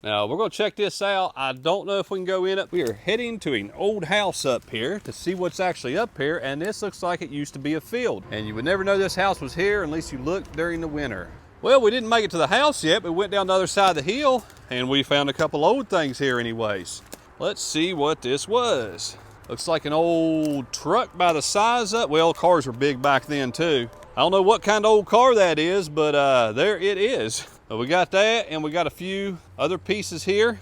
Now we're gonna check this out. I don't know if we can go in it. We are heading to an old house up here to see what's actually up here, and this looks like it used to be a field. And you would never know this house was here unless you looked during the winter. Well, we didn't make it to the house yet, but we went down the other side of the hill and we found a couple old things here anyways. Let's see what this was. Looks like an old truck by the size of, well, cars were big back then too. I don't know what kind of old car that is, but there it is. But we got that, and we got a few other pieces here.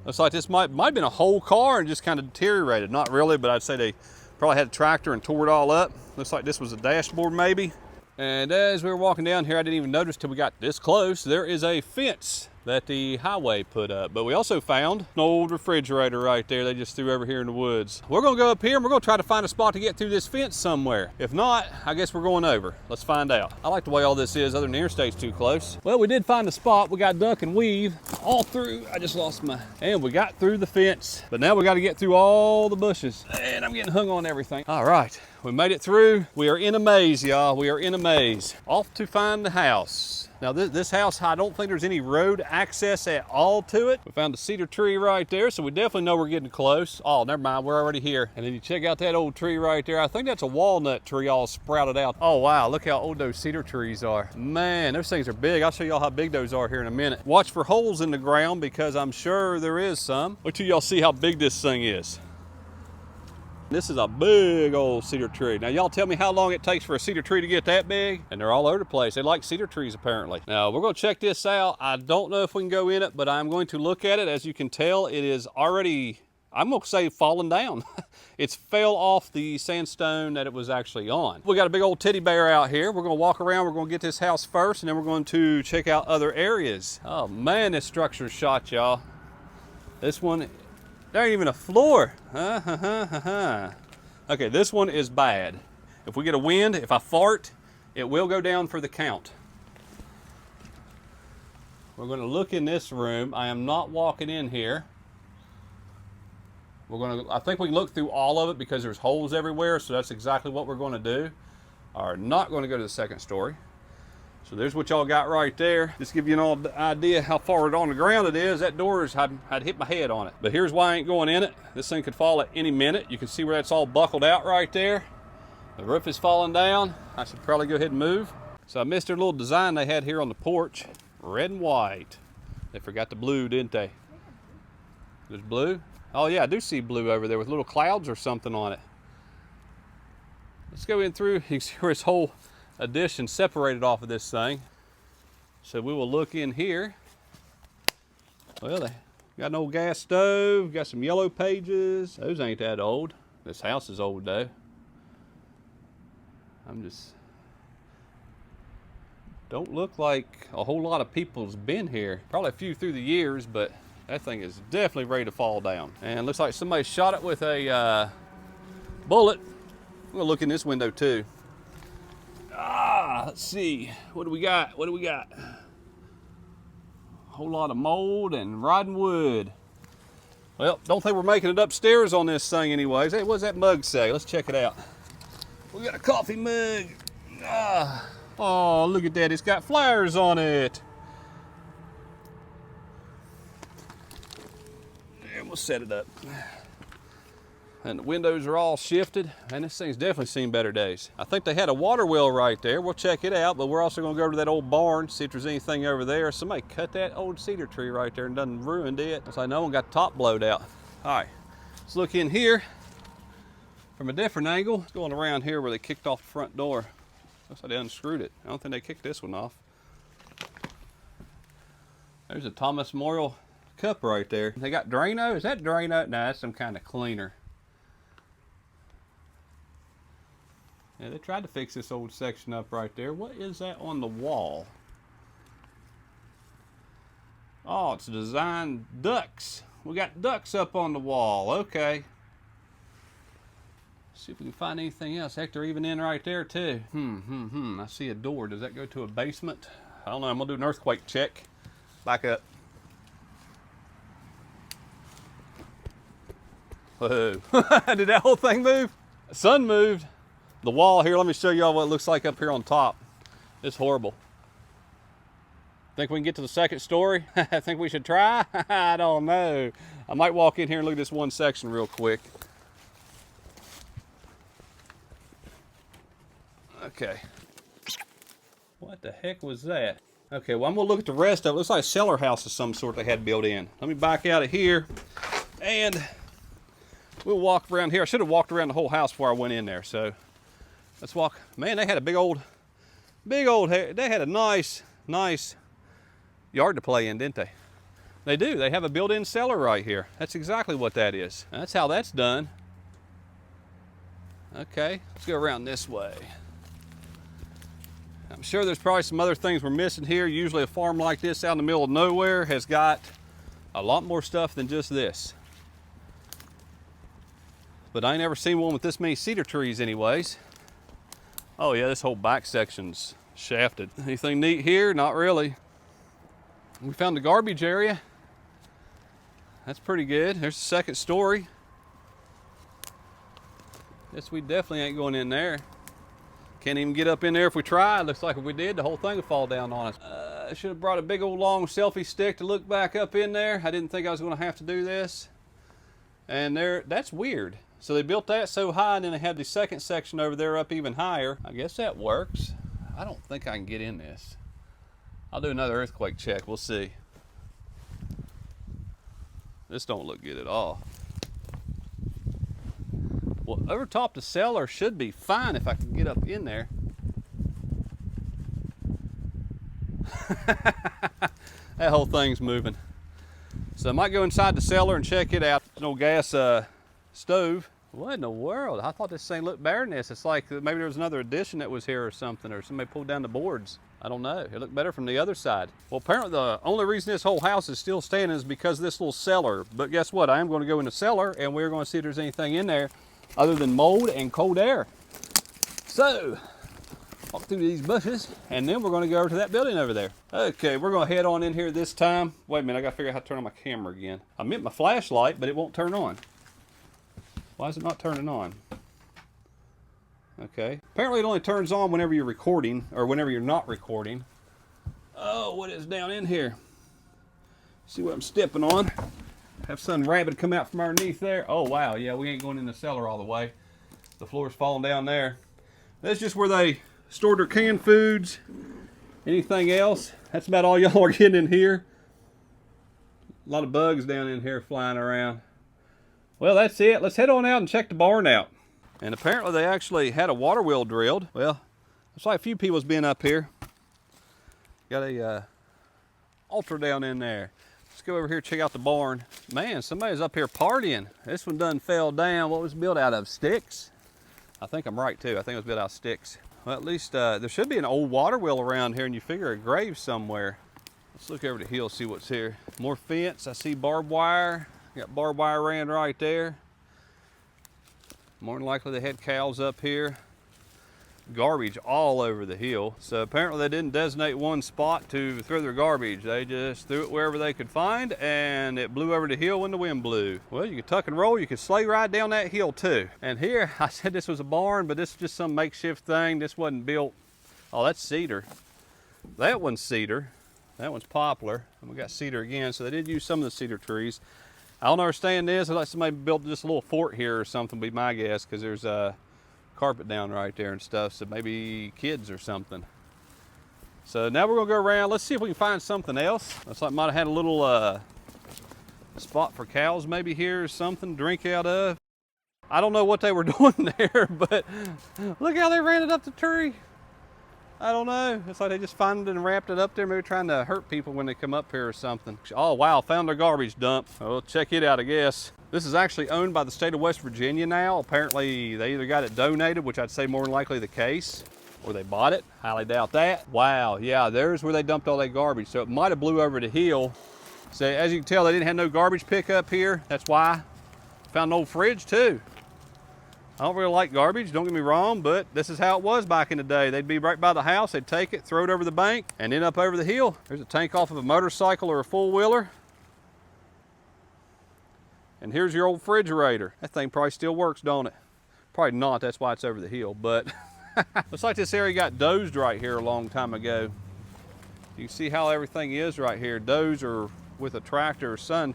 Looks like this might have been a whole car and just kind of deteriorated. Not really, but I'd say they probably had a tractor and tore it all up. Looks like this was a dashboard maybe. And as we were walking down here, I didn't even notice till we got this close, there is a fence that the highway put up. But we also found an old refrigerator right there they just threw over here in the woods. We're gonna go up here and we're gonna try to find a spot to get through this fence somewhere. If not, I guess we're going over. Let's find out. I like the way all this is, other than the interstate's too close. Well, we did find a spot. We got duck and weave all through. I just lost my, and we got through the fence. But now we gotta get through all the bushes. And I'm getting hung on everything. All right, we made it through. We are in a maze, y'all. We are in a maze. Off to find the house. Now this house, I don't think there's any road access at all to it. We found a cedar tree right there, so we definitely know we're getting close. Oh, never mind, we're already here. And then you check out that old tree right there. I think that's a walnut tree all sprouted out. Oh wow, look how old those cedar trees are. Man, those things are big. I'll show y'all how big those are here in a minute. Watch for holes in the ground because I'm sure there is some. Wait till y'all see how big this thing is. This is a big old cedar tree. Now y'all tell me how long it takes for a cedar tree to get that big, and they're all over the place. They like cedar trees apparently. Now we're gonna check this out. I don't know if we can go in it, but I'm going to look at it. As you can tell, it is already, I'm gonna say fallen down. It's fell off the sandstone that it was actually on. We got a big old teddy bear out here. We're gonna walk around, we're gonna get this house first, and then we're going to check out other areas. Oh man, this structure's shot, y'all. This one, there ain't even a floor. Okay, this one is bad. If we get a wind, if I fart, it will go down for the count. We're gonna look in this room. I am not walking in here. I think we can look through all of it because there's holes everywhere, so that's exactly what we're gonna do. Are not gonna go to the second story. So there's what y'all got right there. Just give you an idea how far on the ground it is. That door is, I'd hit my head on it. But here's why I ain't going in it. This thing could fall at any minute. You can see where that's all buckled out right there. The roof is falling down. I should probably go ahead and move. So I missed their little design they had here on the porch. Red and white. They forgot the blue, didn't they? There's blue? Oh yeah, I do see blue over there with little clouds or something on it. Let's go in through. You can see where this whole addition separated off of this thing. So we will look in here. Well, they got an old gas stove, got some yellow pages. Those ain't that old. This house is old though. Don't look like a whole lot of people's been here. Probably a few through the years, but that thing is definitely ready to fall down. And looks like somebody shot it with a bullet. I'm gonna look in this window too. Let's see, what do we got? A whole lot of mold and rotten wood. Well, don't think we're making it upstairs on this thing anyways. Hey, what's that mug say? Let's check it out. We got a coffee mug. Oh, look at that, it's got flowers on it. And we'll set it up. And the windows are all shifted, and this thing's definitely seen better days. I think they had a water well right there. We'll check it out, but we're also gonna go over to that old barn, see if there's anything over there. Somebody cut that old cedar tree right there and done ruined it. Looks like no one got the top blowed out. All right, let's look in here from a different angle. It's going around here where they kicked off the front door. Looks like they unscrewed it. I don't think they kicked this one off. There's a Thomas Memorial cup right there. They got Drano, is that Drano? No, that's some kind of cleaner. Yeah, they tried to fix this old section up right there. What is that on the wall? Oh, it's designed ducks. We got ducks up on the wall. Okay. See if we can find anything else. Heck, they're even in right there too. I see a door. Does that go to a basement? I don't know. I'm gonna do an earthquake check. Back up. Whoa. Did that whole thing move? The sun moved. The wall here, let me show y'all what it looks like up here on top. It's horrible. Think we can get to the second story? I think we should try? I don't know. I might walk in here and look at this one section real quick. Okay. What the heck was that? Okay, well, I'm gonna look at the rest of it. Looks like a cellar house of some sort they had built in. Let me back out of here and we'll walk around here. I should have walked around the whole house before I went in there, so let's walk. Man, they had a big old, they had a nice yard to play in, didn't they? They do. They have a built-in cellar right here. That's exactly what that is. That's how that's done. Okay, let's go around this way. I'm sure there's probably some other things we're missing here. Usually a farm like this out in the middle of nowhere has got a lot more stuff than just this. But I ain't never seen one with this many cedar trees anyways. Oh yeah, this whole back section's shafted. Anything neat here? Not really. We found the garbage area. That's pretty good. There's the second story. Guess we definitely ain't going in there. Can't even get up in there if we tried. Looks like if we did, the whole thing would fall down on us. I should have brought a big old long selfie stick to look back up in there. I didn't think I was going to have to do this. And there, that's weird. So they built that so high, and then they had the second section over there up even higher. I guess that works. I don't think I can get in this. I'll do another earthquake check. We'll see. This don't look good at all. Well, over top the cellar should be fine if I can get up in there. That whole thing's moving. So I might go inside the cellar and check it out. There's no gas stove. What in the world? I thought this thing looked better than this. It's like maybe there was another addition that was here or something, or somebody pulled down the boards. I don't know. It looked better from the other side. Well, apparently the only reason this whole house is still standing is because of this little cellar. But guess what? I am going to go in the cellar and we're going to see if there's anything in there other than mold and cold air. So, walk through these bushes and then we're going to go over to that building over there. Okay, we're going to head on in here this time. Wait a minute, I got to figure out how to turn on my camera again. I meant my flashlight, but it won't turn on. Why is it not turning on? Okay. Apparently it only turns on whenever you're recording or whenever you're not recording. Oh, what is down in here? See what I'm stepping on. Have some rabbit come out from underneath there. Oh, wow. Yeah, we ain't going in the cellar all the way. The floor's falling down there. That's just where they store their canned foods. Anything else? That's about all y'all are getting in here. A lot of bugs down in here flying around. Well, that's it. Let's head on out and check the barn out. And apparently they actually had a water well drilled. Well, looks like a few people's been up here. Got a altar down in there. Let's go over here and check out the barn. Man, somebody's up here partying. This one done fell down. What was it built out of? Sticks? I think I'm right too. I think it was built out of sticks. Well, at least there should be an old water well around here, and you figure a grave somewhere. Let's look over the hill, see what's here. More fence. I see barbed wire. Got barbed wire ran right there. More than likely they had cows up here. Garbage all over the hill. So apparently they didn't designate one spot to throw their garbage. They just threw it wherever they could find, and it blew over the hill when the wind blew. Well, you could tuck and roll. You could sleigh ride down that hill too. And here, I said this was a barn, but this is just some makeshift thing. This wasn't built. Oh, that's cedar. That one's cedar. That one's poplar. And we got cedar again. So they did use some of the cedar trees. I don't understand this. It's like somebody built just a little fort here or something, would be my guess, because there's a carpet down right there and stuff. So maybe kids or something. So now we're gonna go around. Let's see if we can find something else. Looks like might have had a little spot for cows maybe here or something, drink out of. I don't know what they were doing there, but look how they ran it up the tree. I don't know. It's like they just found it and wrapped it up there, maybe trying to hurt people when they come up here or something. Oh, wow, found their garbage dump. Well, check it out, I guess. This is actually owned by the state of West Virginia now. Apparently, they either got it donated, which I'd say more than likely the case, or they bought it. Highly doubt that. Wow, yeah, there's where they dumped all that garbage. So it might have blew over the hill. So as you can tell, they didn't have no garbage pickup here. That's why. Found an old fridge too. I don't really like garbage, don't get me wrong, but this is how it was back in the day. They'd be right by the house, they'd take it, throw it over the bank, and then up over the hill. There's a tank off of a motorcycle or a four-wheeler. And here's your old refrigerator. That thing probably still works, don't it? Probably not, that's why it's over the hill, but looks like this area got dozed right here a long time ago. You can see how everything is right here. Those are with a tractor or son.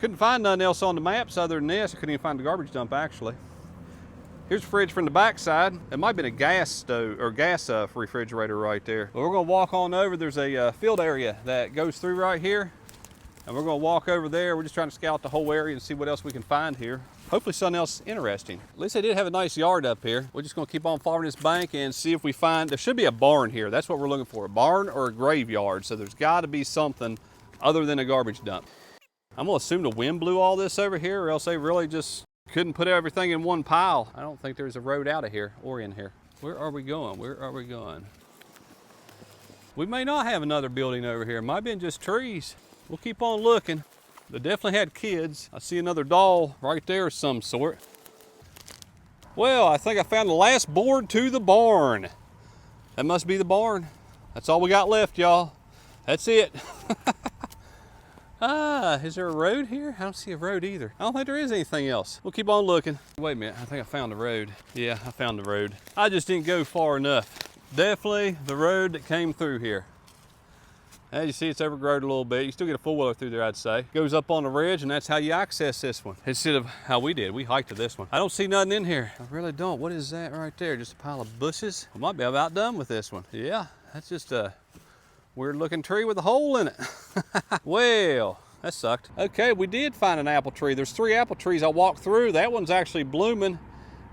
Couldn't find nothing else on the maps other than this. I couldn't even find the garbage dump actually. Here's a fridge from the back side. It might have been a gas stove or gas refrigerator right there. But we're gonna walk on over. There's a field area that goes through right here. And we're gonna walk over there. We're just trying to scout the whole area and see what else we can find here. Hopefully something else interesting. At least they did have a nice yard up here. We're just gonna keep on following this bank and see if we find, there should be a barn here. That's what we're looking for, a barn or a graveyard. So there's gotta be something other than a garbage dump. I'm gonna assume the wind blew all this over here, or else they really just couldn't put everything in one pile. I don't think there's a road out of here or in here. Where are we going? Where are we going? We may not have another building over here. It might have been just trees. We'll keep on looking. They definitely had kids. I see another doll right there of some sort. Well, I think I found the last board to the barn. That must be the barn. That's all we got left, y'all. That's it. Is there a road here? I don't see a road either. I don't think there is anything else. We'll keep on looking. Wait a minute, I think I found the road. Yeah, I found the road. I just didn't go far enough. Definitely the road that came through here. As you see, it's overgrown a little bit. You still get a four-wheeler through there, I'd say. Goes up on the ridge, and that's how you access this one. Instead of how we did. We hiked to this one. I don't see nothing in here. I really don't. What is that right there? Just a pile of bushes? We might be about done with this one. Yeah, that's just a weird-looking tree with a hole in it. Well, that sucked. Okay, we did find an apple tree. There's 3 apple trees I walked through. That one's actually blooming.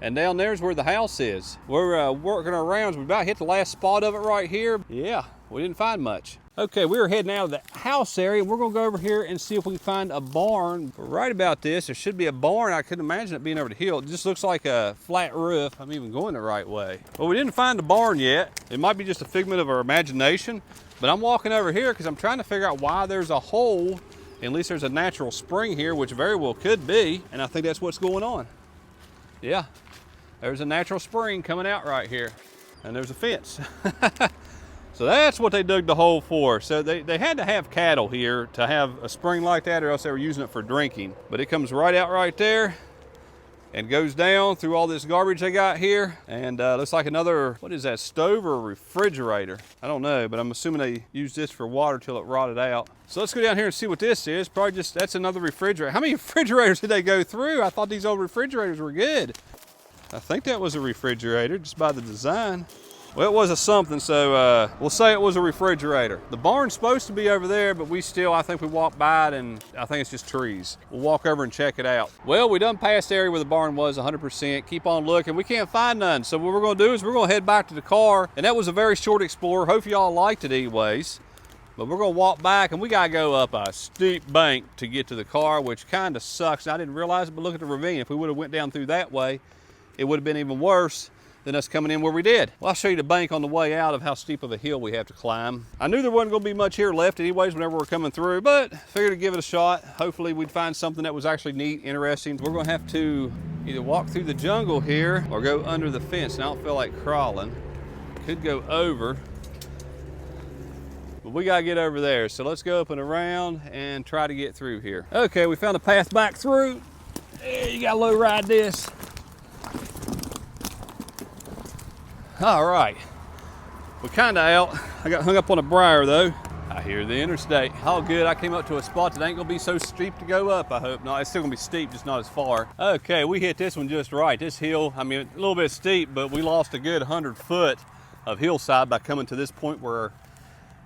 And down there's where the house is. We're working our rounds. We about hit the last spot of it right here. Yeah, we didn't find much. Okay, we were heading out of the house area. We're gonna go over here and see if we can find a barn. Right about this, there should be a barn. I couldn't imagine it being over the hill. It just looks like a flat roof. I'm even going the right way. Well, we didn't find a barn yet. It might be just a figment of our imagination, but I'm walking over here because I'm trying to figure out why there's a hole. At least there's a natural spring here, which very well could be, and I think that's what's going on. Yeah, there's a natural spring coming out right here, and there's a fence. So that's what they dug the hole for. So they had to have cattle here to have a spring like that, or else they were using it for drinking. But it comes right out right there and goes down through all this garbage they got here. And looks like another, what is that, stove or refrigerator? I don't know, but I'm assuming they used this for water till it rotted out. So let's go down here and see what this is. Probably just, that's another refrigerator. How many refrigerators did they go through? I thought these old refrigerators were good. I think that was a refrigerator just by the design. Well, it was a something, so we'll say it was a refrigerator. The barn's supposed to be over there, but I think we walked by it and I think it's just trees. We'll walk over and check it out. Well, we done passed the area where the barn was 100%. Keep on looking. We can't find none. So what we're gonna do is we're gonna head back to the car, and that was a very short explorer. Hope y'all liked it anyways. But we're gonna walk back, and we gotta go up a steep bank to get to the car, which kind of sucks. I didn't realize it, but look at the ravine. If we would have went down through that way, it would have been even worse than us coming in where we did. Well, I'll show you the bank on the way out of how steep of a hill we have to climb. I knew there wasn't gonna be much here left anyways whenever we're coming through, but figured to give it a shot. Hopefully we'd find something that was actually neat, interesting. We're gonna have to either walk through the jungle here or go under the fence, and I don't feel like crawling. Could go over, but we gotta get over there. So let's go up and around and try to get through here. Okay, we found a path back through. There, you gotta low ride this. All right, we're kind of out. I got hung up on a briar though. I hear the interstate. Oh good, I came up to a spot that ain't gonna be so steep to go up, I hope. No, it's still gonna be steep, just not as far. Okay, we hit this one just right. This hill, I mean, a little bit steep, but we lost a good 100 foot of hillside by coming to this point where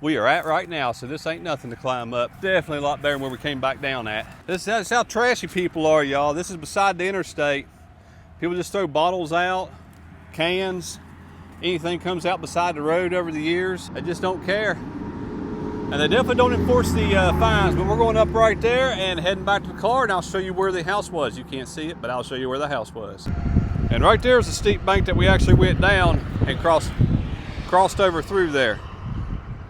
we are at right now. So this ain't nothing to climb up. Definitely a lot better than where we came back down at. That's how trashy people are, y'all. This is beside the interstate. People just throw bottles out, cans, anything comes out beside the road over the years. They just don't care. And they definitely don't enforce the fines, but we're going up right there and heading back to the car, and I'll show you where the house was. You can't see it, but I'll show you where the house was. And right there is a steep bank that we actually went down and crossed over through there.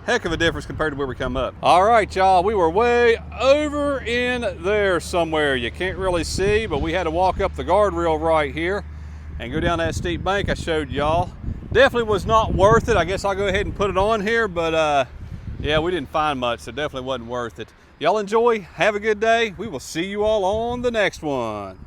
Heck of a difference compared to where we come up. All right, y'all, we were way over in there somewhere. You can't really see, but we had to walk up the guardrail right here and go down that steep bank I showed y'all. Definitely was not worth it. I guess I'll go ahead and put it on here, but yeah, we didn't find much, so definitely wasn't worth it. Y'all enjoy, have a good day. We will see you all on the next one.